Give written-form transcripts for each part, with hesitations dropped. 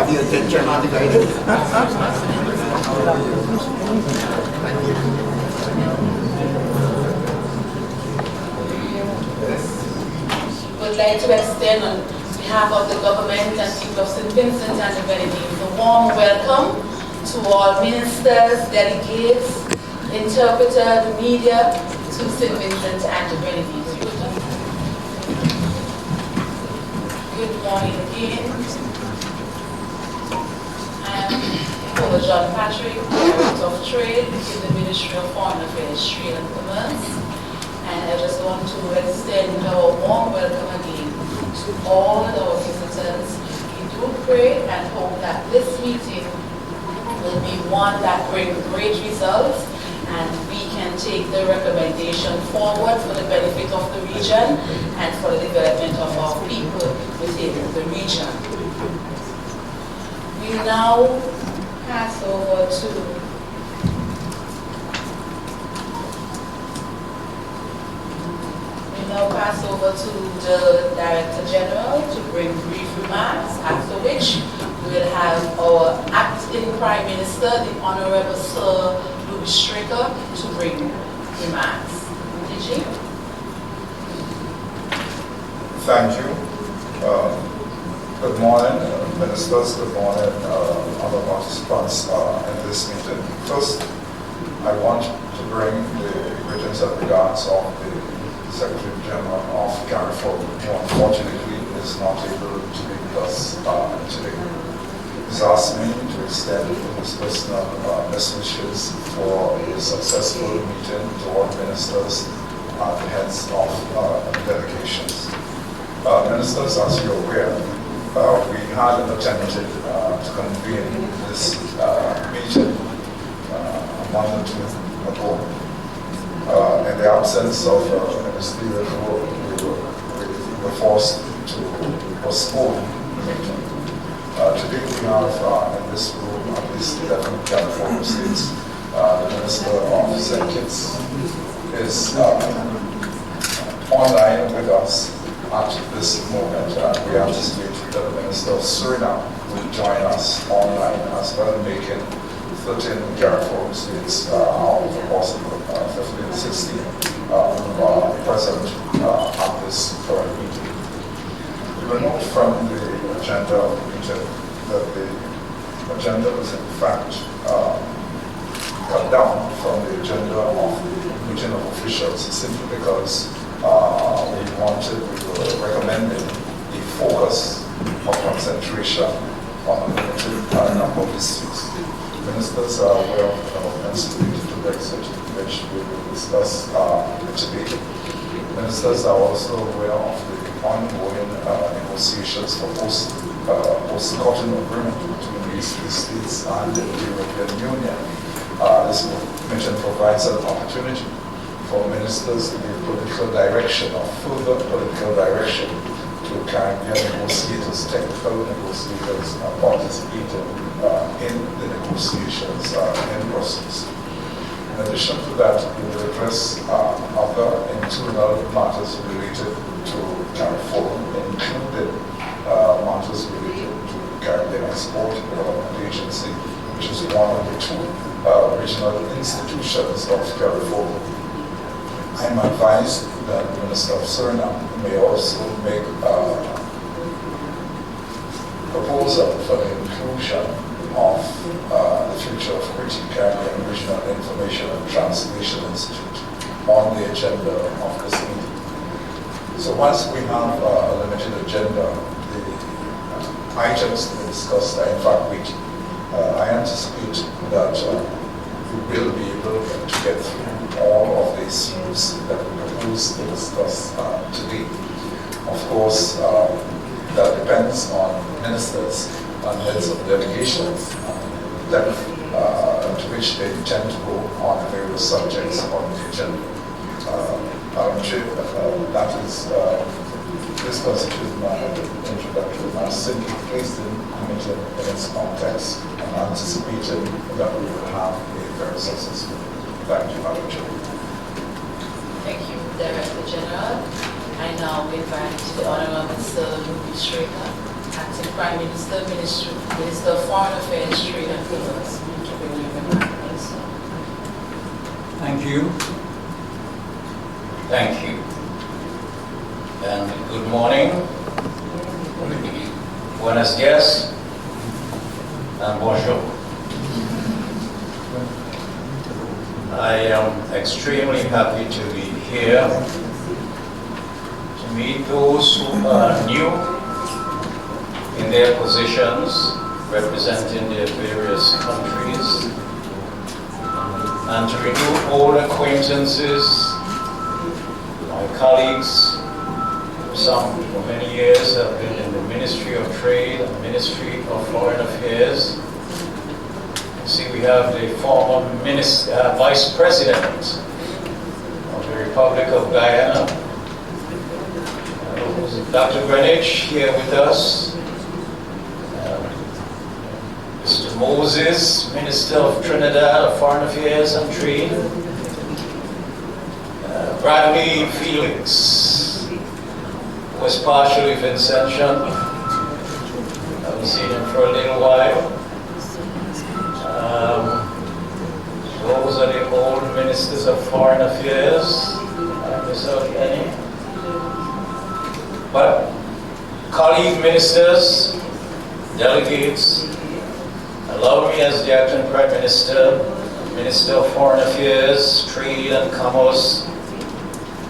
have the attention of the guidance. Would like to extend on behalf of the government and people of Saint Vincent and the Grenadines a warm welcome to all ministers, delegates, interpreter, the media to Saint Vincent and the Grenadines. Good morning again. I'm John Patrick, Director of Trade in the Ministry of Foreign Affairs, Trade and Commerce. And I just want to extend our warm welcome again to all our visitors. We do pray and hope that this meeting will be one that brings great results and we can take the recommendation forward for the benefit of the region and for the development of our people within the region. We now pass over to the Director General to bring brief remarks, after which we will have our Acting Prime Minister, the Honorable Sir Louis Straker, to bring remarks. DG? Thank you. Good morning, ministers. Good morning, other participants in this meeting. First, I want to bring the greetings and regards of the Secretary General of CARIFORUM, who unfortunately is not able to be with us today. He's asked me to extend his personal best wishes for a successful meeting to all ministers and the heads of delegations. Ministers, as you're aware, we had an attempt to convene this meeting a month or two ago. In the absence of ministerial work, we were forced to postpone the meeting. Today we have in this room at least 11 California states. The Minister of St. Kitts is online with us at this moment. We anticipate that the Minister of Suriname will join us online as well, making 13 CARIFORUM states out of a possible 15, 16 present at this current meeting. You will note from the agenda of the meeting that the agenda was in fact cut down from the agenda of the meeting of officials simply because we were recommending a focus of concentration on a limited number of issues. Ministers are aware of the developments related to Brexit, which we will discuss today. Ministers are also aware of the ongoing negotiations for post-Cotonou agreement between these three states and the European Union. This meeting provides an opportunity for ministers to give political direction or further political direction to Caribbean negotiators, technical negotiators participating in the negotiations in Brussels. In addition to that, we will address other internal matters related to CARIFORUM, including matters related to the Caribbean Export Development Agency, which is one of the two regional institutions of CARIFORUM. I'm advised that the Minister of Suriname may also make a proposal for the inclusion of the future of Caribbean Regional Information and Translation Institute on the agenda of this meeting. So once we have a limited agenda, the items to be discussed are in fact weighty. I anticipate that we will be able to get through all of the issues that we propose to discuss today. Of course, that depends on ministers and heads of delegations, depth to which they intend to go on the various subjects on the agenda. That is, this constitutes my introductory remarks, simply placed in the meeting in its context and anticipating that we will have a very successful. Thank you, Madam Chair. Thank you, Director General. I now invite the Honorable Sir Louis Straker, Acting Prime Minister, Minister of Foreign Affairs, Trade and Commerce. Thank you. Thank you. And good morning. Buenos dias. And bonjour. I am extremely happy to be here to meet those who are new in their positions, representing their various countries, and to renew old acquaintances. My colleagues, some for many years have been in the Ministry of Trade and Ministry of Foreign Affairs. See, we have the former Vice President of the Republic of Guyana, Dr. Grenadines, here with us. Mr. Moses, Minister of Trinidad of Foreign Affairs and Trade. Bradley Felix was partially Vincentian. I haven't seen him for a little while. Those are the old Ministers of Foreign Affairs. I miss out any. But colleague ministers, delegates, allow me as the Acting Prime Minister, Minister of Foreign Affairs, Trade and Commerce,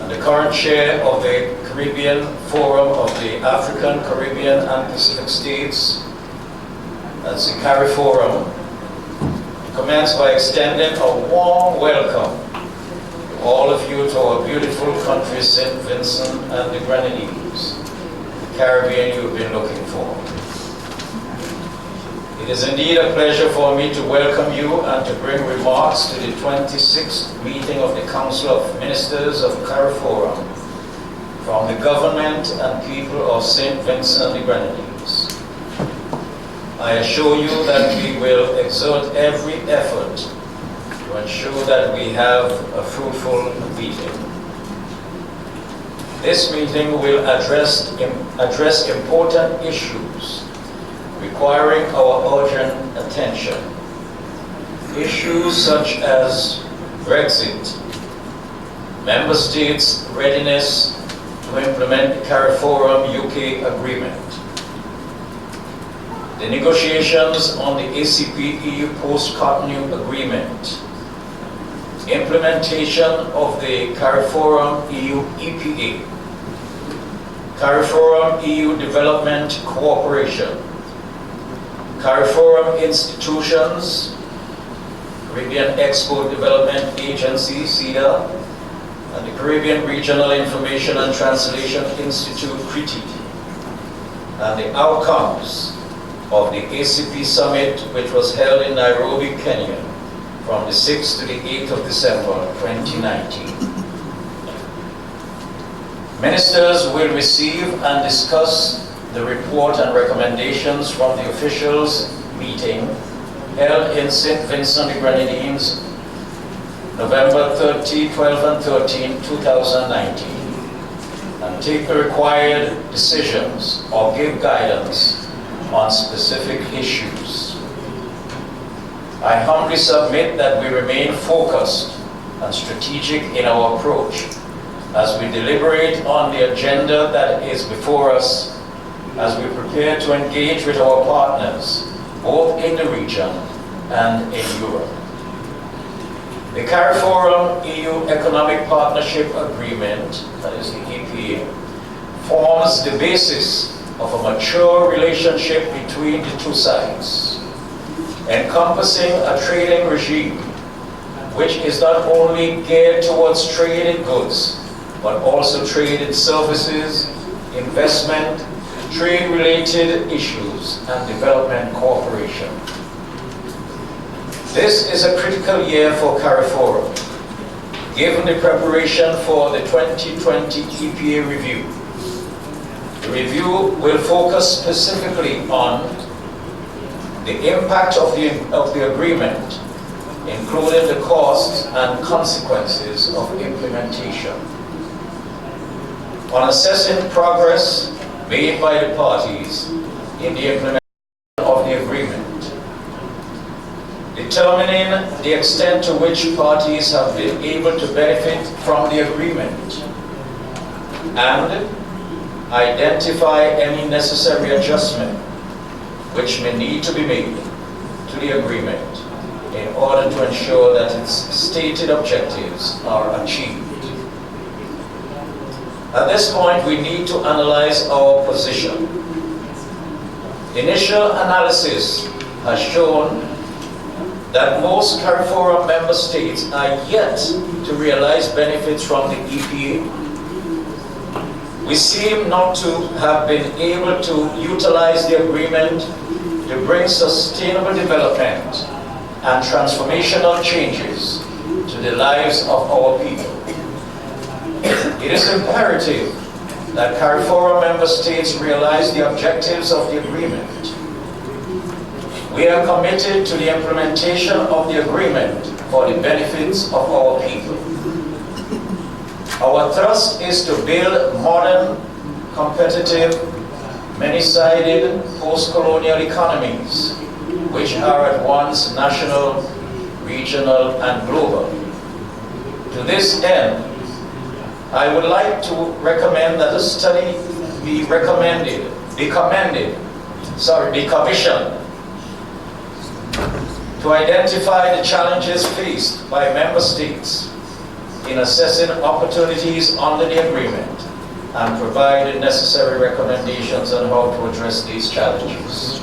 and the current chair of the Caribbean Forum of the African, Caribbean and Pacific States, that's the CARIFORUM, commence by extending a warm welcome to all of you to our beautiful country, Saint Vincent and the Grenadines, the Caribbean you've been looking for. It is indeed a pleasure for me to welcome you and to bring remarks to the 26th meeting of the Council of Ministers of CARIFORUM from the government and people of Saint Vincent and the Grenadines. I assure you that we will exert every effort to ensure that we have a fruitful meeting. This meeting will address important issues requiring our urgent attention. Issues such as Brexit, Member States' readiness to implement the CARIFORUM UK agreement, the negotiations on the ACP-EU post-Cotonou agreement, implementation of the CARIFORUM EU EPA, CARIFORUM EU development cooperation, CARIFORUM institutions, Caribbean Export Development Agency, CEDA, and the Caribbean Regional Information and Translation Institute, CRITI, and the outcomes of the ACP Summit, which was held in Nairobi, Kenya, from the 6th to the 8th of December 2019. Ministers will receive and discuss the report and recommendations from the officials meeting held in Saint Vincent and the Grenadines, November 30, 12 and 13, 2019, and take the required decisions or give guidance on specific issues. I humbly submit that we remain focused and strategic in our approach as we deliberate on the agenda that is before us, as we prepare to engage with our partners, both in the region and in Europe. The CARIFORUM EU Economic Partnership Agreement, that is the EPA, forms the basis of a mature relationship between the two sides, encompassing a trading regime which is not only geared towards trade in goods, but also trade in services, investment, trade-related issues, and development cooperation. This is a critical year for CARIFORUM, given the preparation for the 2020 EPA review. The review will focus specifically on the impact of the agreement, including the costs and consequences of implementation. On assessing progress made by the parties in the implementation of the agreement, determining the extent to which parties have been able to benefit from the agreement, and identify any necessary adjustment which may need to be made to the agreement in order to ensure that its stated objectives are achieved. At this point, we need to analyze our position. Initial analysis has shown that most CARIFORUM member states are yet to realize benefits from the EPA. We seem not to have been able to utilize the agreement to bring sustainable development and transformational changes to the lives of our people. It is imperative that CARIFORUM member states realize the objectives of the agreement. We are committed to the implementation of the agreement for the benefits of our people. Our thrust is to build modern, competitive, many-sided post-colonial economies which are at once national, regional, and global. To this end, I would like to recommend that a study be commissioned to identify the challenges faced by member states in assessing opportunities under the agreement and provide the necessary recommendations on how to address these challenges.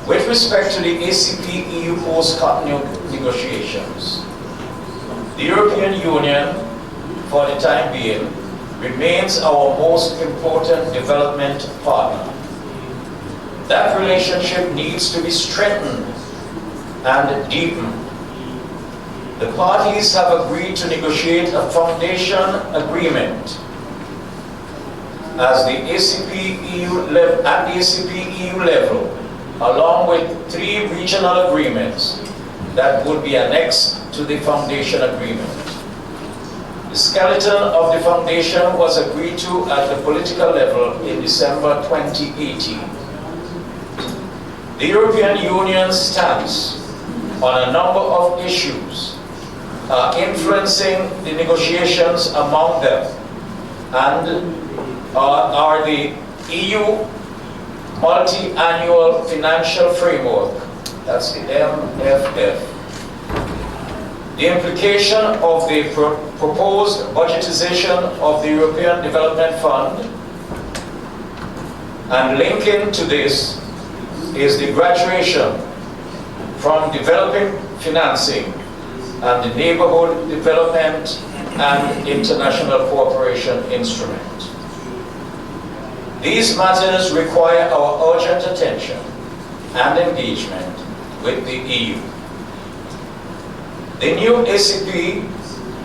With respect to the ACP-EU post-Cotonou negotiations, the European Union, for the time being, remains our most important development partner. That relationship needs to be strengthened and deepened. The parties have agreed to negotiate a foundation agreement at the ACP-EU level, along with 3 regional agreements that would be annexed to the foundation agreement. The skeleton of the foundation was agreed to at the political level in December 2018. The European Union's stance on a number of issues are influencing the negotiations among them, and are the EU Multi-Annual Financial Framework, that's the MFF, the implication of the proposed budgetization of the European Development Fund, and linking to this is the graduation from developing financing and the Neighborhood Development and International Cooperation Instrument. These matters require our urgent attention and engagement with the EU. The new ACP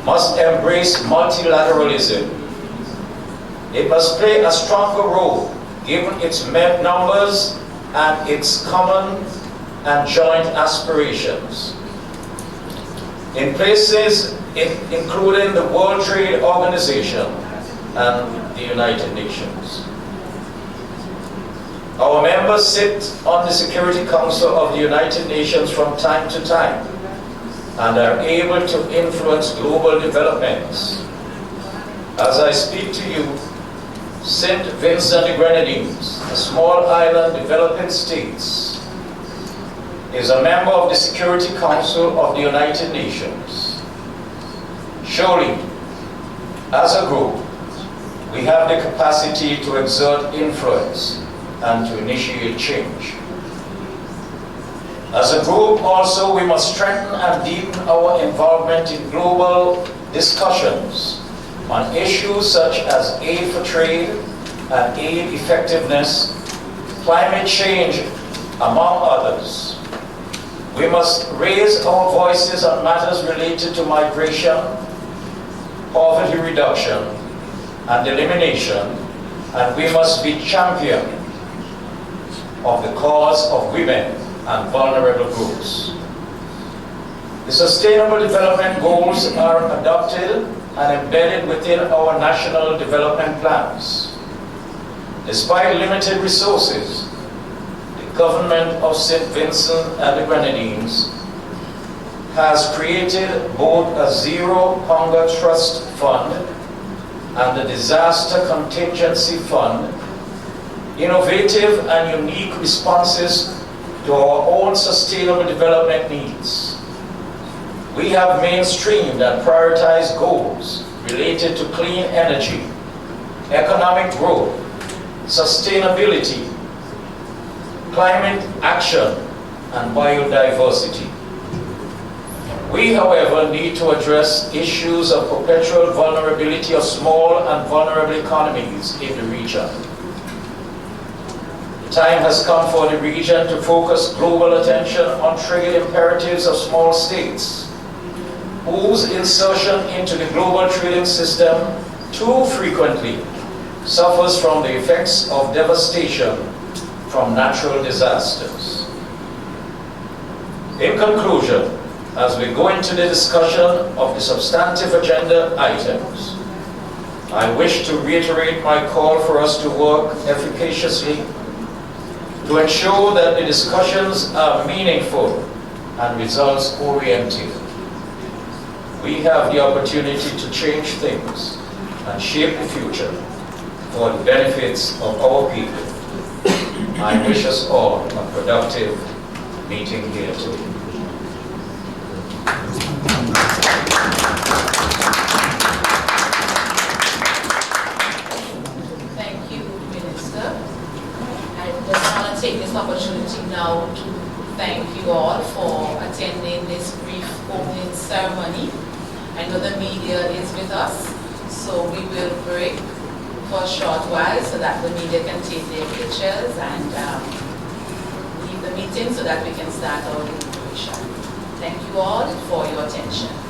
must embrace multilateralism. It must play a stronger role given its numbers and its common and joint aspirations. In places including the World Trade Organization and the United Nations. Our members sit on the Security Council of the United Nations from time to time and are able to influence global developments. As I speak to you, Saint Vincent the Grenadines, a small island developing states, is a member of the Security Council of the United Nations. Surely, as a group, we have the capacity to exert influence and to initiate change. As a group also, we must strengthen and deepen our involvement in global discussions on issues such as aid for trade and aid effectiveness, climate change, among others. We must raise our voices on matters related to migration, poverty reduction, and elimination, and we must be champion of the cause of women and vulnerable groups. The Sustainable Development Goals are adopted and embedded within our national development plans. Despite limited resources, the government of Saint Vincent and the Grenadines has created both a Zero Hunger Trust Fund and the Disaster Contingency Fund, innovative and unique responses to our own sustainable development needs. We have mainstreamed and prioritized goals related to clean energy, economic growth, sustainability, climate action, and biodiversity. We, however, need to address issues of perpetual vulnerability of small and vulnerable economies in the region. The time has come for the region to focus global attention on trade imperatives of small states, whose insertion into the global trading system too frequently suffers from the effects of devastation from natural disasters. In conclusion, as we go into the discussion of the substantive agenda items, I wish to reiterate my call for us to work efficaciously to ensure that the discussions are meaningful and results-oriented. We have the opportunity to change things and shape the future for the benefits of our people. I wish us all a productive meeting here today. Thank you, Minister. I just want to take this opportunity now to thank you all for attending this brief opening ceremony. I know the media is with us, so we will break for a short while so that the media can take their pictures and leave the meeting so that we can start our deliberation. Thank you all for your attention.